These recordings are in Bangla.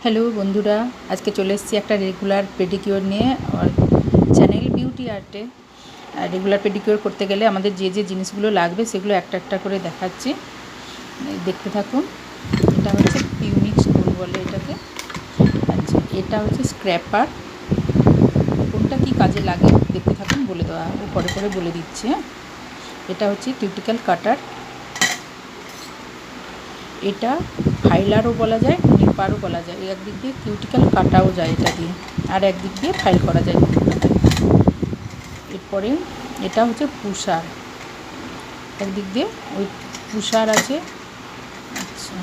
হ্যালো বন্ধুরা, আজকে চলে এসেছি একটা রেগুলার পেডিকিওর নিয়ে। আর চ্যানেল বিউটি আর্টে রেগুলার পেডিকিওর করতে গেলে আমাদের যে যে জিনিসগুলো লাগবে সেগুলো একটা একটা করে দেখাচ্ছি, দেখতে থাকুন। এটা হচ্ছে পিউনিক স্টোন বলে এটাকে। আচ্ছা, এটা হচ্ছে স্ক্র্যাপার। কোনটা কী কাজে লাগে দেখতে থাকুন, বলে দেওয়া পরে পরে বলে দিচ্ছি। হ্যাঁ, এটা হচ্ছে কিউটিক্যাল কাটার। এটা ফাইলারও বলা যায়, নিপারও বলা যায়। একদিক দিয়ে কিউটিক্যাল কাটাও যায় এটা দিয়ে, আর একদিক দিয়ে ফাইল করা যায়। এরপরে এটা হচ্ছে পুষার, একদিক দিয়ে ওই পুষার আছে। আচ্ছা,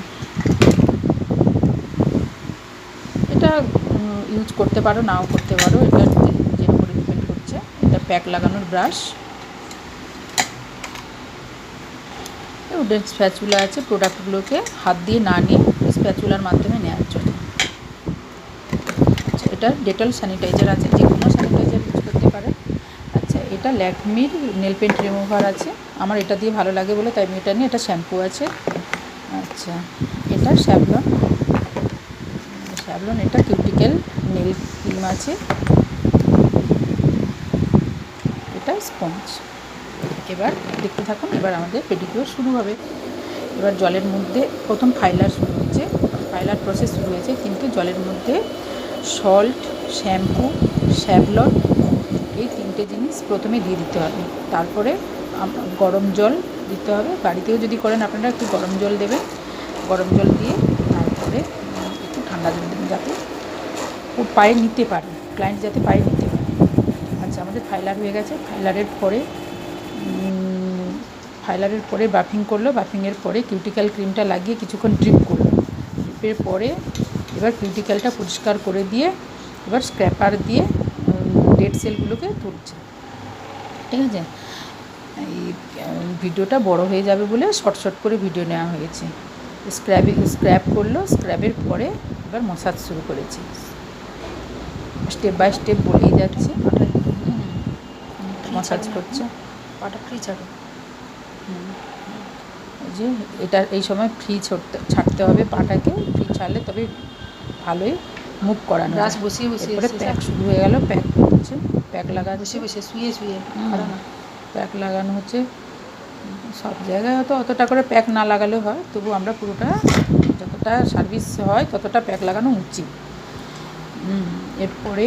এটা ইউজ করতে পারো, নাও করতে পারো, এটা নিজের উপরে ডিপেন্ড করছে। এটা প্যাক লাগানোর ব্রাশ। উডেন স্প্যাচুলা আছে প্রোডাক্টগুলোকে হাত দিয়ে না নিয়ে স্প্যাচুলার মাধ্যমে নেওয়ার জন্য। আচ্ছা, এটা ডেটল স্যানিটাইজার আছে, যে কোনো স্যানিটাইজার ইউজ করতে পারে। আচ্ছা, এটা ল্যাকমির নেল পেন্ট রিমুভার আছে, আমার এটা দিয়ে ভালো লাগে বলে তাই আমি এটা নিয়ে। এটা শ্যাম্পু আছে। আচ্ছা, এটা শ্যাভলন, এটা কিউটিক্যাল নেল ক্রিম আছে। এটা স্পঞ্জ। এবার দেখতে থাকুন, এবার আমাদের পেডিকিওর শুরু হবে। এবার জলের মধ্যে প্রথম ফাইলার শুরু হয়েছে, ফাইলার প্রসেস শুরু হয়েছে, কিন্তু জলের মধ্যে সল্ট, শ্যাম্পু, শ্যাভলন এই তিনটে জিনিস প্রথমে দিয়ে দিতে হবে। তারপরে গরম জল দিতে হবে। বাড়িতেও যদি করেন আপনারা একটু গরম জল দেবেন। গরম জল দিয়ে তারপরে একটু ঠান্ডা জল দেবেন, যাতে ও পায়ে নিতে পারে, ক্লায়েন্ট যাতে পায়ে নিতে পারে। আচ্ছা, আমাদের ফাইলার হয়ে গেছে। ফাইলারের পরে বাফিং করলো। বাফিংয়ের পরে কিউটিক্যাল ক্রিমটা লাগিয়ে কিছুক্ষণ ড্রিপ করলো। ড্রিপের পরে এবার কিউটিক্যালটা পরিষ্কার করে দিয়ে এবার স্ক্র্যাপার দিয়ে ডেড সেলগুলোকে তুলছে। ঠিক আছে, এই ভিডিওটা বড় হয়ে যাবে বলে শর্ট করে ভিডিও নেওয়া হয়েছে। স্ক্র্যাপ করলো, স্ক্র্যাবের পরে এবার মসাজ শুরু করেছি। স্টেপ বাই স্টেপ বলেই যাচ্ছে, মসাজ করছে। পাটা ফ্রি ছাড়ো। যে এটা এই সময় ফ্রি ছাড়তে হবে পাটাকে। ফ্রি ছাড়লে তবে ভালোই মুভ করানো। ব্রাশ বসিয়ে বসিয়ে এরপরে প্যাক শুরু হয়ে গেল। প্যাক হচ্ছে, প্যাক লাগাচ্ছে বসে বসে শুয়ে প্যাক লাগানো হচ্ছে। সব জায়গায় হয়তো অতটা করে প্যাক না লাগালেও হয়, তবু আমরা পুরোটা যতটা সার্ভিস হয় ততটা প্যাক লাগানো উচিত। এরপরে